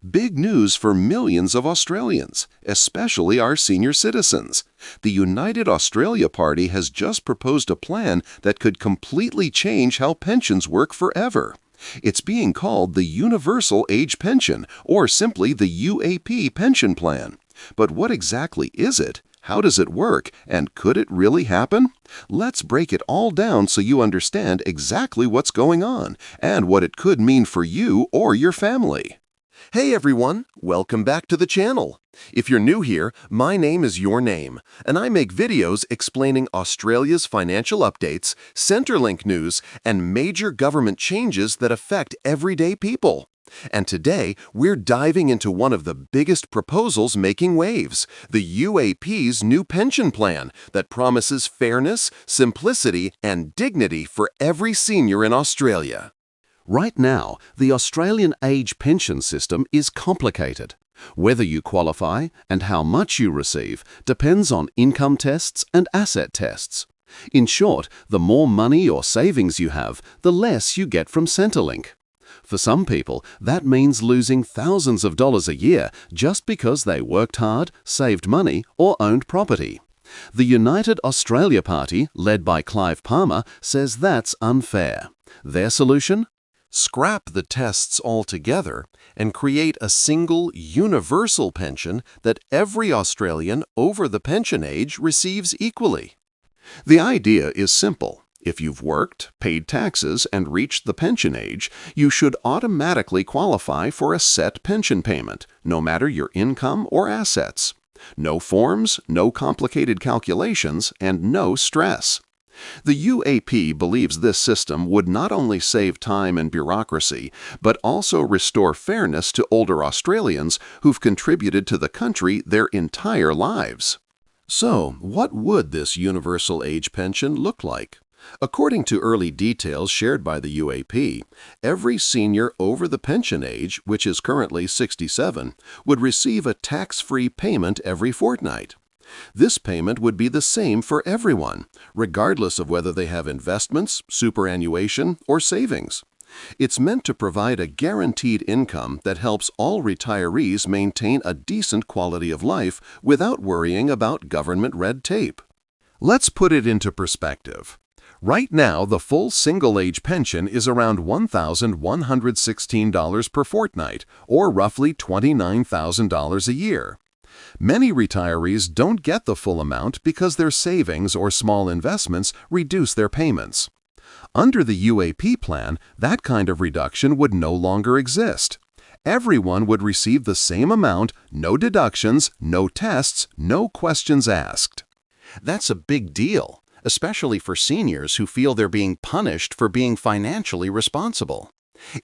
Big news for millions of Australians, especially our senior citizens. The United Australia Party has just proposed a plan that could completely change how pensions work forever. It's being called the Universal Age Pension, or simply the UAP pension plan. But what exactly is it? How does it work? And could it really happen? Let's break it all down so you understand exactly what's going on and what it could mean for you or your family. Hey everyone, welcome back to the channel. If you're new here, my name is Your Name, and I make videos explaining Australia's financial updates, Centrelink news, and major government changes that affect everyday people. And today, we're diving into one of the biggest proposals making waves, the UAP's new pension plan that promises fairness, simplicity, and dignity for every senior in Australia. Right now, the Australian age pension system is complicated. Whether you qualify and how much you receive depends on income tests and asset tests. In short, the more money or savings you have, the less you get from Centrelink. For some people, that means losing thousands of dollars a year just because they worked hard, saved money, or owned property. The United Australia Party, led by Clive Palmer, says that's unfair. Their solution? Scrap the tests altogether and create a single universal pension that every Australian over the pension age receives equally. The idea is simple. If you've worked, paid taxes, and reached the pension age, you should automatically qualify for a set pension payment, no matter your income or assets. No forms, no complicated calculations, and no stress. The UAP believes this system would not only save time and bureaucracy, but also restore fairness to older Australians who've contributed to the country their entire lives. So, what would this universal age pension look like? According to early details shared by the UAP, every senior over the pension age, which is currently 67, would receive a tax-free payment every fortnight. This payment would be the same for everyone, regardless of whether they have investments, superannuation, or savings. It's meant to provide a guaranteed income that helps all retirees maintain a decent quality of life without worrying about government red tape. Let's put it into perspective. Right now, the full single-age pension is around $1,116 per fortnight, or roughly $29,000 a year. Many retirees don't get the full amount because their savings or small investments reduce their payments. Under the UAP plan, that kind of reduction would no longer exist. Everyone would receive the same amount, no deductions, no tests, no questions asked. That's a big deal, especially for seniors who feel they're being punished for being financially responsible.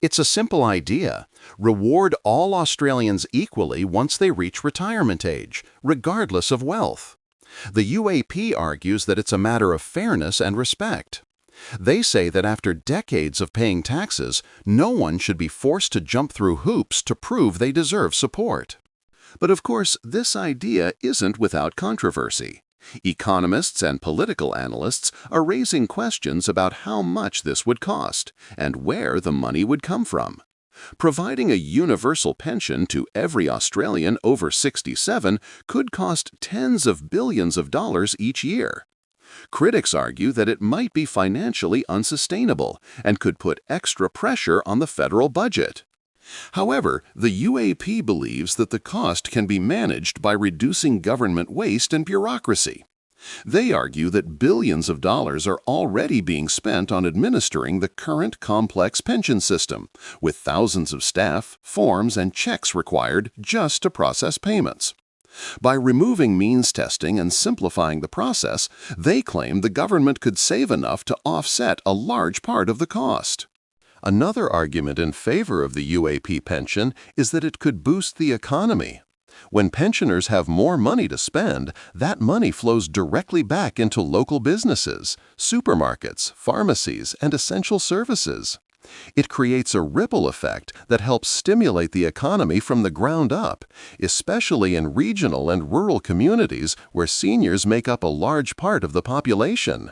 It's a simple idea. Reward all Australians equally once they reach retirement age, regardless of wealth. The UAP argues that it's a matter of fairness and respect. They say that after decades of paying taxes, no one should be forced to jump through hoops to prove they deserve support. But of course, this idea isn't without controversy. Economists and political analysts are raising questions about how much this would cost and where the money would come from. Providing a universal pension to every Australian over 67 could cost tens of billions of dollars each year. Critics argue that it might be financially unsustainable and could put extra pressure on the federal budget. However, the UAP believes that the cost can be managed by reducing government waste and bureaucracy. They argue that billions of dollars are already being spent on administering the current complex pension system, with thousands of staff, forms, and checks required just to process payments. By removing means testing and simplifying the process, they claim the government could save enough to offset a large part of the cost. Another argument in favor of the UAP pension is that it could boost the economy. When pensioners have more money to spend, that money flows directly back into local businesses, supermarkets, pharmacies, and essential services. It creates a ripple effect that helps stimulate the economy from the ground up, especially in regional and rural communities where seniors make up a large part of the population.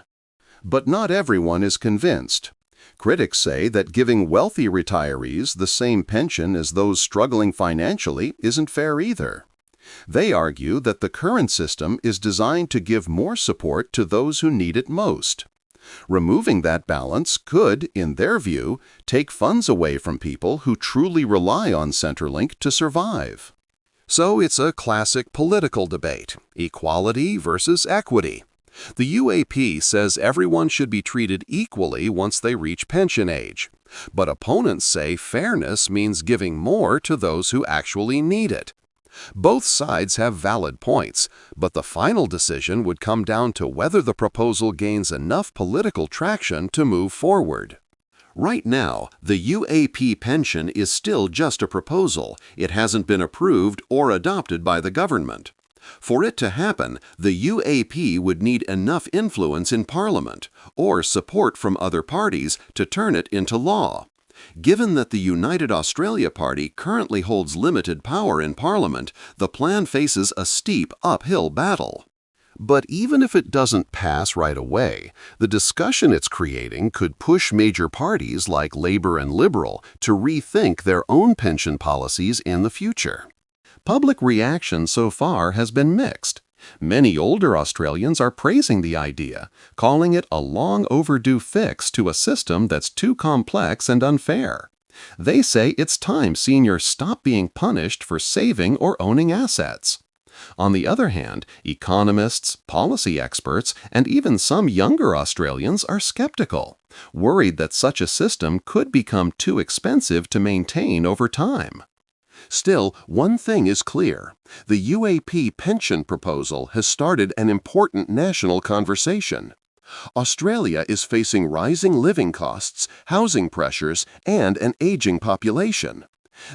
But not everyone is convinced. Critics say that giving wealthy retirees the same pension as those struggling financially isn't fair either. They argue that the current system is designed to give more support to those who need it most. Removing that balance could, in their view, take funds away from people who truly rely on Centrelink to survive. So it's a classic political debate: equality versus equity. The UAP says everyone should be treated equally once they reach pension age. But opponents say fairness means giving more to those who actually need it. Both sides have valid points, but the final decision would come down to whether the proposal gains enough political traction to move forward. Right now, the UAP pension is still just a proposal. It hasn't been approved or adopted by the government. For it to happen, the UAP would need enough influence in Parliament or support from other parties to turn it into law. Given that the United Australia Party currently holds limited power in Parliament, the plan faces a steep uphill battle. But even if it doesn't pass right away, the discussion it's creating could push major parties like Labour and Liberal to rethink their own pension policies in the future. Public reaction so far has been mixed. Many older Australians are praising the idea, calling it a long overdue fix to a system that's too complex and unfair. They say it's time seniors stop being punished for saving or owning assets. On the other hand, economists, policy experts, and even some younger Australians are skeptical, worried that such a system could become too expensive to maintain over time. Still, one thing is clear: the UAP pension proposal has started an important national conversation. Australia is facing rising living costs, housing pressures, and an aging population.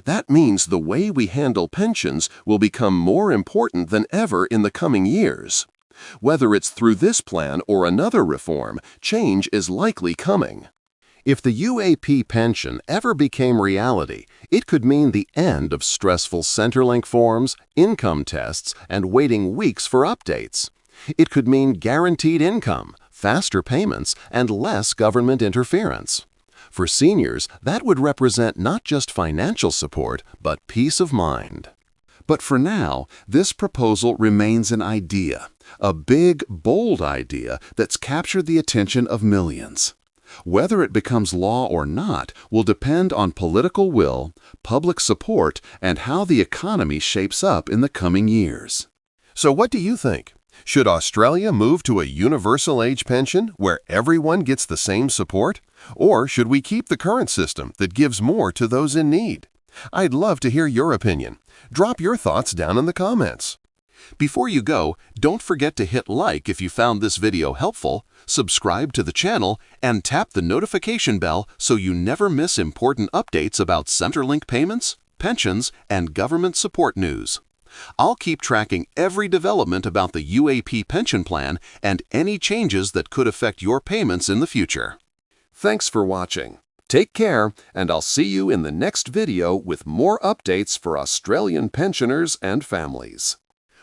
That means the way we handle pensions will become more important than ever in the coming years. Whether it's through this plan or another reform, change is likely coming. If the UAP pension ever became reality, it could mean the end of stressful Centrelink forms, income tests, and waiting weeks for updates. It could mean guaranteed income, faster payments, and less government interference. For seniors, that would represent not just financial support, but peace of mind. But for now, this proposal remains an idea, a big, bold idea that's captured the attention of millions. Whether it becomes law or not will depend on political will, public support, and how the economy shapes up in the coming years. So what do you think? Should Australia move to a universal age pension where everyone gets the same support? Or should we keep the current system that gives more to those in need? I'd love to hear your opinion. Drop your thoughts down in the comments. Before you go, don't forget to hit like if you found this video helpful, subscribe to the channel, and tap the notification bell so you never miss important updates about Centrelink payments, pensions, and government support news. I'll keep tracking every development about the UAP pension plan and any changes that could affect your payments in the future. Thanks for watching. Take care, and I'll see you in the next video with more updates for Australian pensioners and families.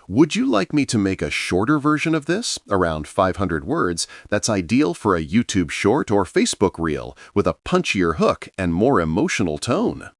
Would you like me to make a shorter version of this, around 500 words, that's ideal for a YouTube short or Facebook reel with a punchier hook and more emotional tone?